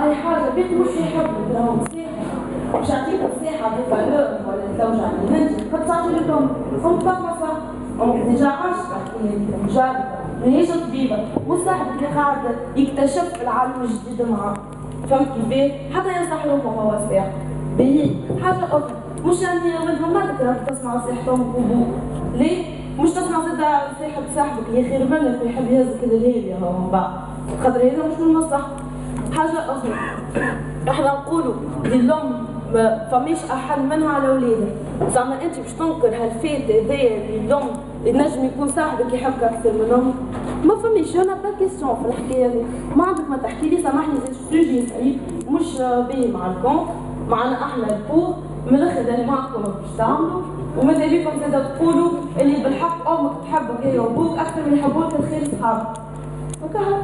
اي حاجه بيت مش يحبوا راهو مساحه مش يعطيك مساحه بفالور ولا تلوجع انت قد تعطي لهم هم طاقه ديجا عاشقه هي مجربه ماهيش طبيبه وصاحبك اللي قاعد يكتشف العالم الجديد معاه فهمت كيفاه حتى ينصح روحه هو ساعه باهي حاجه اخرى مش يعني ولدهم ما تكره تسمع نصيحتهم وابوك ليه؟ مش تسمع زاد نصيحة صاحبك اللي خير منك ويحب يهزك الهيل يا هو من بعد خاطر هذا مش من المصلحة. حاجة أخرى احنا نقولوا الأم ما فماش أحد منها على ولادها، زعما أنت باش تنكر هالفات هذايا اللي الأم ينجم يكون صاحبك يحبك أكثر من أمك؟ ما فماش أنا با كيستيون في الحكاية هذي، ما عندك ما تحكي لي سامحني زاد سوجي صعيب مش باهي مع الكونت، معنا احنا البور من الآخر اللي معكم باش تعملوا وماذا بيكم زاد تقولوا اللي بالحق أمك تحبك هي وأبوك أكثر من يحبوك الخير صحابك. وكهو